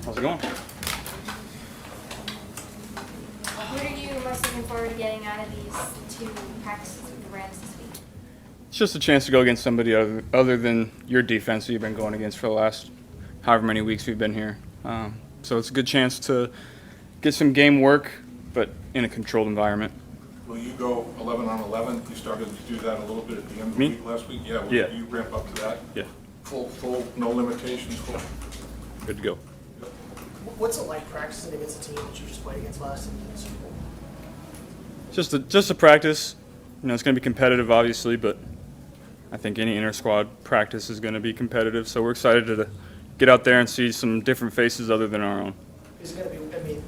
How's it going? What are you most looking forward to getting out of these two practices with the Rams this week? It's just a chance to go against somebody other than your defense that you've been going against for the last however many weeks we've been here. So it's a good chance to get some game work, but in a controlled environment. Will you go 11 on 11? You started to do that a little bit at the end of the week last week. Yeah. Will you ramp up to that? Yeah. Full, no limitations, full. Good to go. What's it like practicing against a team that you just played against last in the Super Bowl? Just a practice. You know, it's going to be competitive, obviously, but I think any inter-squad practice is going to be competitive. So we're excited to get out there and see some different faces other than our own. Is it going to be, I mean,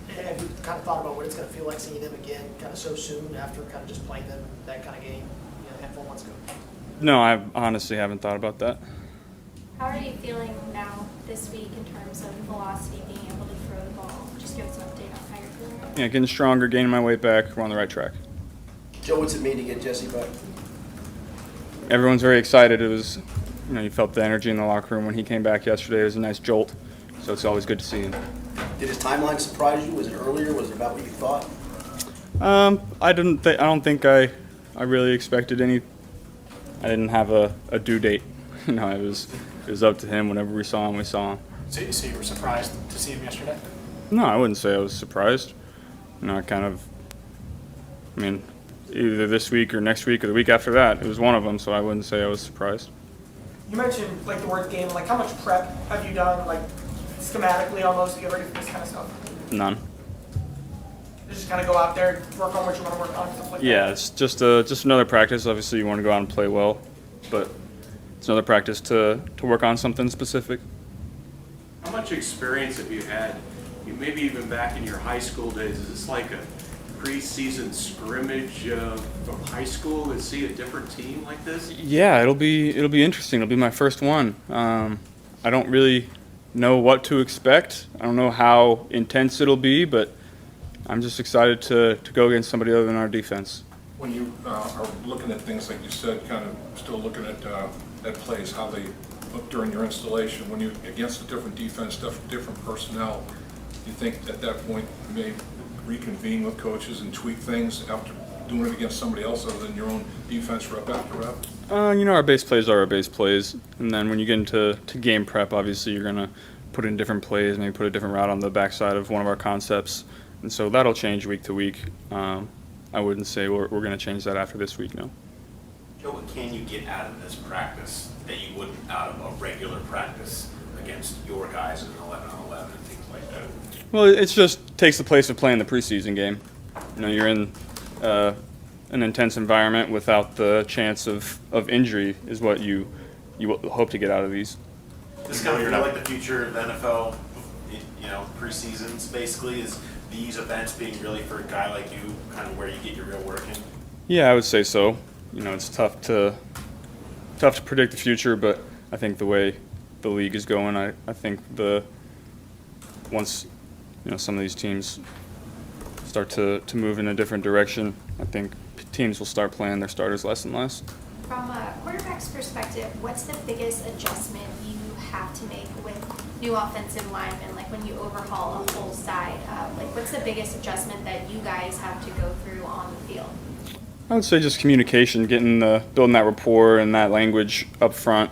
have you kind of thought about what it's going to feel like seeing them again kind of so soon after kind of just playing them that kind of game, a handful of months ago? No, I honestly haven't thought about that. How are you feeling now this week in terms of velocity, being able to throw the ball? Just give us an update on how you're feeling right now. Yeah, getting stronger, gaining my weight back. We're on the right track. Joe, what's it mean to get Jesse back? Everyone's very excited. It was, you felt the energy in the locker room when he came back yesterday. It was a nice jolt. So it's always good to see him. Did his timeline surprise you? Was it earlier? Was it about what you thought? I don't think I really expected any. I didn't have a due date. It was up to him. Whenever we saw him, we saw him. So you were surprised to see him yesterday? No, I wouldn't say I was surprised. Either this week or next week or the week after that, it was one of them. So I wouldn't say I was surprised. You mentioned the word game. How much prep have you done, schematically almost, to get ready for this kind of stuff? None. You just kind of go out there, work on what you want to work on, stuff like that? Yeah, it's just another practice. Obviously, you want to go out and play well, but it's another practice to work on something specific. How much experience have you had, maybe even back in your high school days? Is this like a preseason scrimmage from high school to see a different team like this? Yeah, it'll be interesting. It'll be my first one. I don't really know what to expect. I don't know how intense it'll be, but I'm just excited to go against somebody other than our defense. When you are looking at things, like you said, kind of still looking at plays, how they look during your installation, when you're against a different defense, different personnel, you think at that point you may reconvene with coaches and tweak things after doing it against somebody else other than your own defense rep after rep? Our base plays are our base plays, and then when you get into game prep, obviously you're going to put in different plays, maybe put a different route on the backside of one of our concepts, and so that'll change week to week. I wouldn't say we're going to change that after this week, no. Joe, what can you get out of this practice that you wouldn't out of a regular practice against your guys in an 11-on-11 and things like that? Well, it just takes the place of playing the preseason game. You're in an intense environment without the chance of injury is what you hope to get out of these. This kind of feel like the future of NFL, preseasons basically, is these events being really for a guy like you, kind of where you get your real work in? Yeah, I would say so. It's tough to predict the future, but I think the way the league is going, I think once some of these teams start to move in a different direction, I think teams will start playing their starters less and less. From a quarterback's perspective, what's the biggest adjustment you have to make with new offensive linemen, when you overhaul a whole side? What's the biggest adjustment that you guys have to go through on the field? I would say just communication, building that rapport and that language up front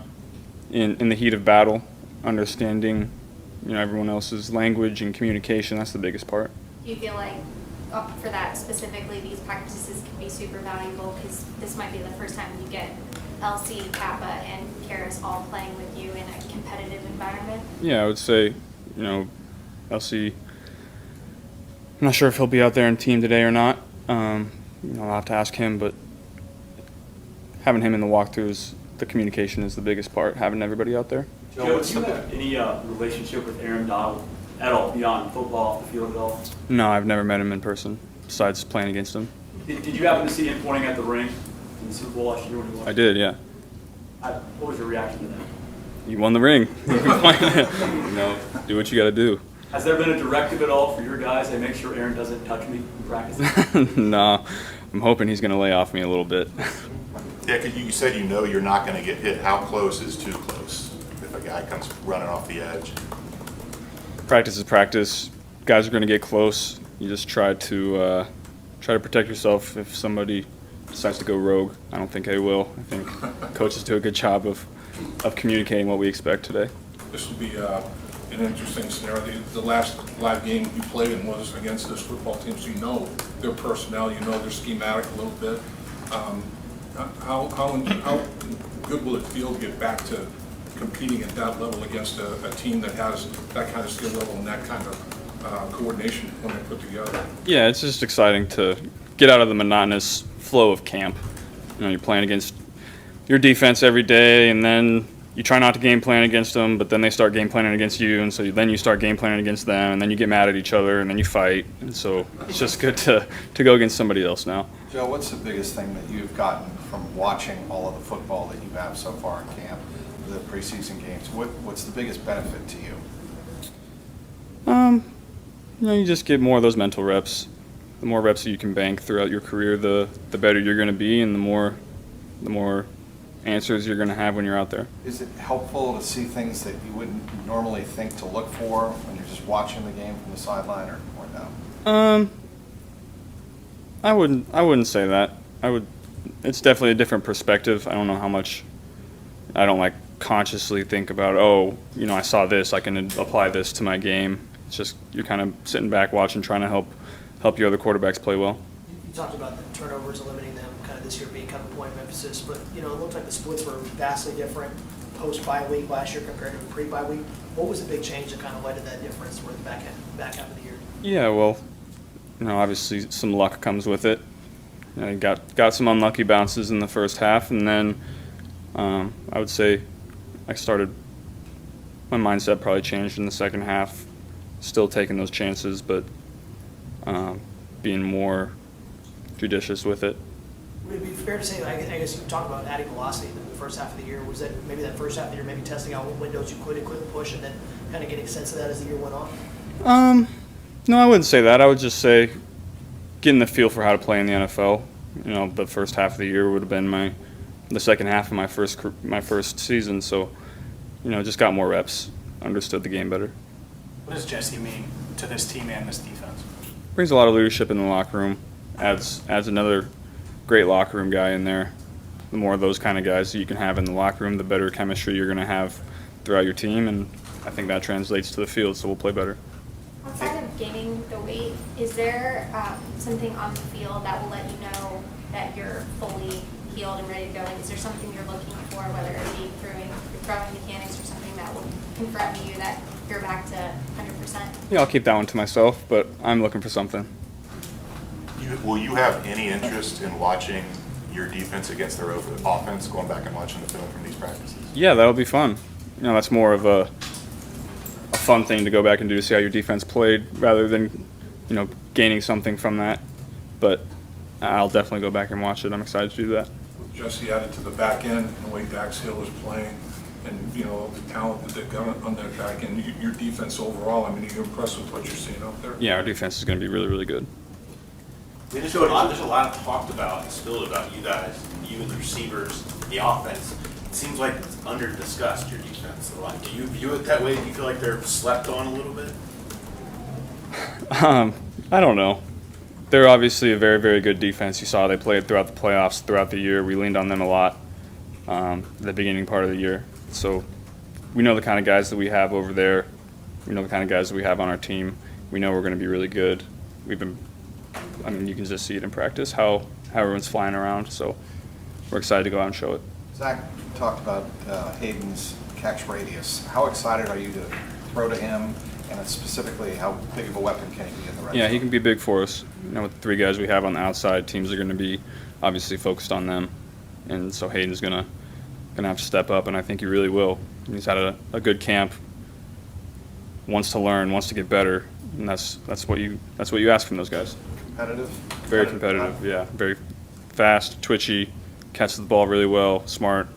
in the heat of battle, understanding everyone else's language and communication. That's the biggest part. Do you feel like, up for that specifically, these practices can be super valuable because this might be the first time you get LC, Kappa, and Karis all playing with you in a competitive environment? Yeah, I would say, LC, I'm not sure if he'll be out there in team today or not. I'll have to ask him, but having him in the walkthroughs, the communication is the biggest part, having everybody out there. Joe, do you have any relationship with Aaron Donald at all, beyond football, off the field at all? No, I've never met him in person, besides playing against him. Did you happen to see him pointing at the ring in the Super Bowl last year when he won? I did, yeah. What was your reaction to that? You won the ring. Do what you got to do. Has there been a directive at all for your guys to make sure Aaron doesn't touch me in practice? No, I'm hoping he's going to lay off me a little bit. Yeah, because you said you're not going to get hit. How close is too close if a guy comes running off the edge? practice is practice. Guys are going to get close. You just try to protect yourself if somebody decides to go rogue. I don't think they will. I think coaches do a good job of communicating what we expect today. This will be an interesting scenario. The last live game you played in was against this football team, so you know their personnel, you know their schematic a little bit. How good will it feel to get back to competing at that level against a team that has that kind of skill level and that kind of coordination when they put together? Yeah, it's just exciting to get out of the monotonous flow of camp. You know, you're playing against your defense every day, and then you try not to game plan against them, but then they start game planning against you, and so then you start game planning against them, and then you get mad at each other, and then you fight. And so it's just good to go against somebody else now. Joe, what's the biggest thing that you've gotten from watching all of the football that you have so far in camp, the preseason games? What's the biggest benefit to you? You know, you just get more of those mental reps. The more reps that you can bank throughout your career, the better you're going to be, and the more answers you're going to have when you're out there. Is it helpful to see things that you wouldn't normally think to look for when you're just watching the game from the sideline, or no? I wouldn't say that. It's definitely a different perspective. I don't know how much. I don't like consciously think about, oh, you know, I saw this, I can apply this to my game. It's just you're kind of sitting back watching, trying to help your other quarterbacks play well. You talked about the turnovers, eliminating them kind of this year being kind of a point of emphasis, but, you know, it looked like the splits were vastly different post-bye week last year compared to pre-bye week. What was the big change that kind of led to that difference toward the back half of the year? Yeah, well, you know, obviously some luck comes with it. You know, you got some unlucky bounces in the first half, and then I would say my mindset probably changed in the second half. Still taking those chances, but being more judicious with it. Would it be fair to say, I guess you talked about adding velocity in the first half of the year. Was that maybe that first half of the year, maybe testing out what windows you could and couldn't push, and then kind of getting a sense of that as the year went on? No, I wouldn't say that. I would just say getting the feel for how to play in the NFL. You know, the first half of the year would have been the second half of my first season. So, you know, just got more reps, understood the game better. What does Jesse mean to this team and this defense? Brings a lot of leadership in the locker room. Adds another great locker room guy in there. The more of those kind of guys that you can have in the locker room, the better chemistry you're going to have throughout your team, and I think that translates to the field, so we'll play better. Outside of gaining the weight, is there something on the field that will let you know that you're fully healed and ready to go? Like, is there something you're looking for, whether it be throwing mechanics or something that will confirm to you that you're back to 100%? Yeah, I'll keep that one to myself, but I'm looking for something. Will you have any interest in watching your defense against their offense, going back and watching the film from these practices? Yeah, that'll be fun. You know, that's more of a fun thing to go back and do, to see how your defense played, rather than, you know, gaining something from that. But I'll definitely go back and watch it. I'm excited to do that. Jesse added to the back end, the way Dax Hill is playing, and, you know, the talent that they've got on that back end. Your defense overall, I mean, are you impressed with what you're seeing out there? Yeah, our defense is going to be really, really good. There's a lot talked about and spilled about you guys, you and the receivers, the offense. It seems like it's under-discussed, your defense, a lot. Do you view it that way? Do you feel like they're slept on a little bit? I don't know. They're obviously a very, very good defense. You saw they played throughout the playoffs, throughout the year. We leaned on them a lot the beginning part of the year. So we know the kind of guys that we have over there. We know the kind of guys that we have on our team. We know we're going to be really good. I mean, you can just see it in practice, how everyone's flying around. So we're excited to go out and show it. Zach talked about Hayden's catch radius. How excited are you to throw to him, and specifically how big of a weapon can he be in the red zone? Yeah, he can be big for us. You know, with the three guys we have on the outside, teams are going to be obviously focused on them, and so Hayden's going to have to step up, and I think he really will. He's had a good camp, wants to learn, wants to get better, and that's what you ask from those guys. Competitive? Very competitive, yeah. Very fast, twitchy, catches the ball really well, smart.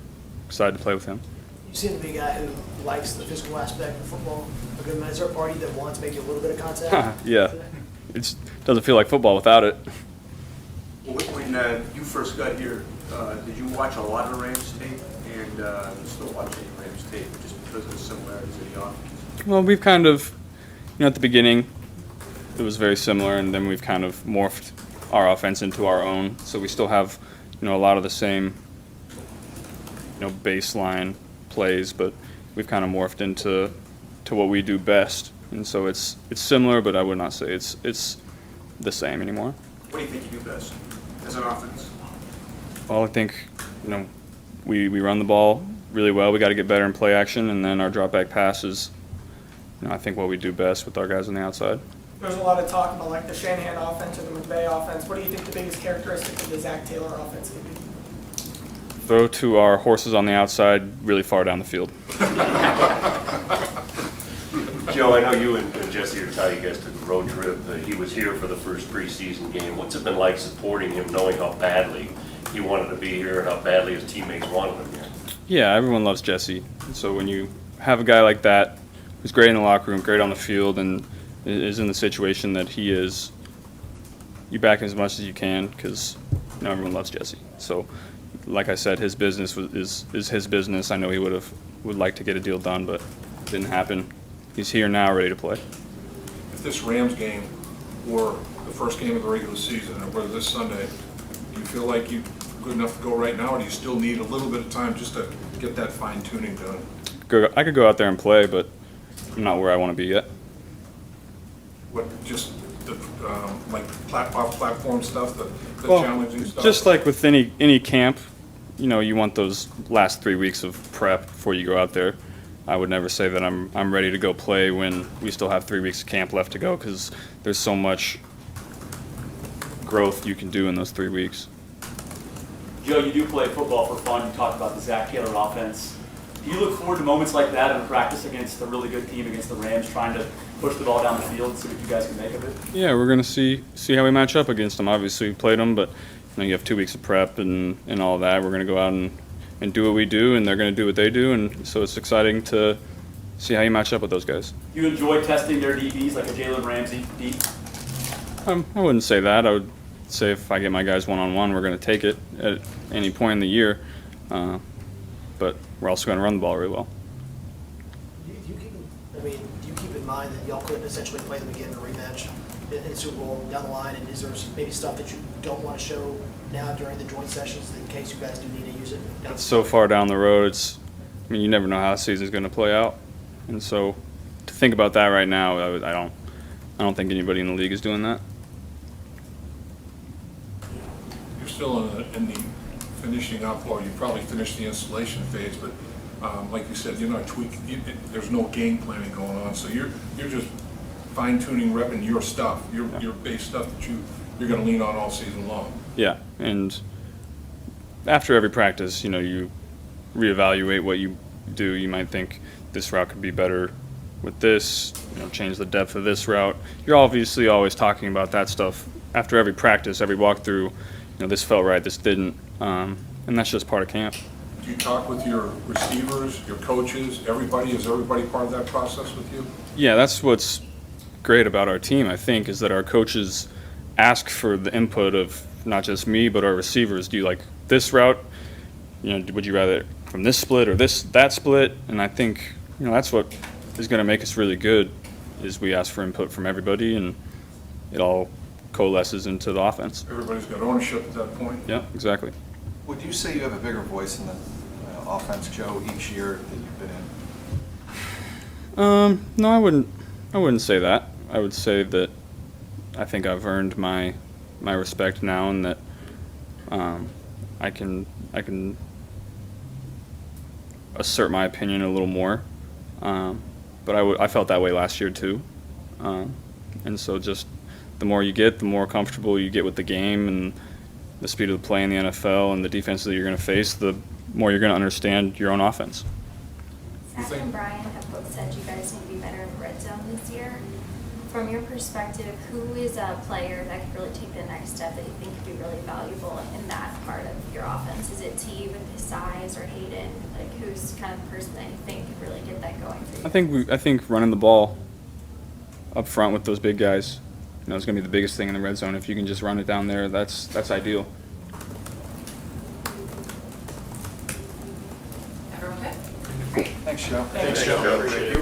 Excited to play with him. You seem to be a guy who likes the physical aspect of football a good amount. Is there a party that wants maybe a little bit of contact? Yeah. It doesn't feel like football without it. When you first got here, did you watch a lot of Rams tape? And you still watch any Rams tape just because of the similarities of the offense? Well, we've kind of at the beginning, it was very similar, and then we've kind of morphed our offense into our own. So we still have, a lot of the same, baseline plays, but we've kind of morphed into what we do best. And so it's similar, but I would not say it's the same anymore. What do you think you do best as an offense? Well, I think, we run the ball really well. We got to get better in play action, and then our drop back passes, I think what we do best with our guys on the outside. There's a lot of talk about like the Shanahan offense or the McVay offense. What do you think the biggest characteristic of the Zach Taylor offense could be? Throw to our horses on the outside really far down the field. Joe, I know you and Jesse are telling you guys took a road trip. He was here for the first preseason game. What's it been like supporting him, knowing how badly he wanted to be here and how badly his teammates wanted him here? Yeah, everyone loves Jesse. And so when you have a guy like that who's great in the locker room, great on the field, and is in the situation that he is, you back him as much as you can because everyone loves Jesse. So, like I said, his business is his business. I know he would like to get a deal done, but it didn't happen. He's here now, ready to play. If this Rams game were the first game of the regular season, or whether this Sunday, do you feel like you're good enough to go right now, or do you still need a little bit of time just to get that fine tuning done? I could go out there and play, but I'm not where I want to be yet. What, just the like platform stuff, the Well, challenging stuff? Just like with any camp, you want those last 3 weeks of prep before you go out there. I would never say that I'm ready to go play when we still have 3 weeks of camp left to go because there's so much growth you can do in those 3 weeks. Joe, you do play football for fun. You talked about the Zach Taylor offense. Do you look forward to moments like that in practice against a really good team, against the Rams, trying to push the ball down the field and see what you guys can make of it? Yeah, we're going to see how we match up against them. Obviously, we played them, but you have 2 weeks of prep and all that. We're going to go out and do what we do, and they're going to do what they do, and so it's exciting to see how you match up with those guys. You enjoy testing their DBs like a Jalen Ramsey deep? I wouldn't say that. I would say if I get my guys one-on-one, we're going to take it at any point in the year, but we're also going to run the ball really well. Do you keep in mind that y'all couldn't essentially play them again in a rematch in Super Bowl down the line, and is there maybe stuff that you don't want to show now during the joint sessions in case you guys do need to use it? It's so far down the road. You never know how the season's going to play out, and so to think about that right now, I don't think anybody in the league is doing that. You're still in the finishing up, or you probably finished the installation phase, but like you said, you're not tweaking. There's no game planning going on, so you're just fine-tuning, repping your stuff, your base stuff that you're going to lean on all season long. Yeah, and after every practice, you reevaluate what you do. You might think this route could be better with this, change the depth of this route. You're obviously always talking about that stuff after every practice, every walkthrough. This felt right, this didn't, and that's just part of camp. Do you talk with your receivers, your coaches, everybody? Is everybody part of that process with you? Yeah, that's what's great about our team, I think, is that our coaches ask for the input of not just me, but our receivers. Do you like this route? Would you rather from this split or that split? And I think, that's what is going to make us really good, is we ask for input from everybody, and it all coalesces into the offense. Everybody's got ownership at that point? Yeah, exactly. Would you say you have a bigger voice in the offense, Joe, each year that you've been in? No, I wouldn't say that. I would say that I think I've earned my respect now, and that I can assert my opinion a little more. But I felt that way last year too, and so just the more you get, the more comfortable you get with the game and the speed of the play in the NFL and the defense that you're going to face, the more you're going to understand your own offense. Zach and Brian have both said you guys need to be better in the red zone this year. From your perspective, who is a player that could really take the next step that you think could be really valuable in that part of your offense? Is it T with his size, or Hayden? Like, who's kind of the person that you think could really get that going for you? I think running the ball up front with those big guys, is going to be the biggest thing in the red zone. If you can just run it down there, that's ideal. Everyone good? Great. Thanks, Joe. Thanks, Joe. Appreciate it.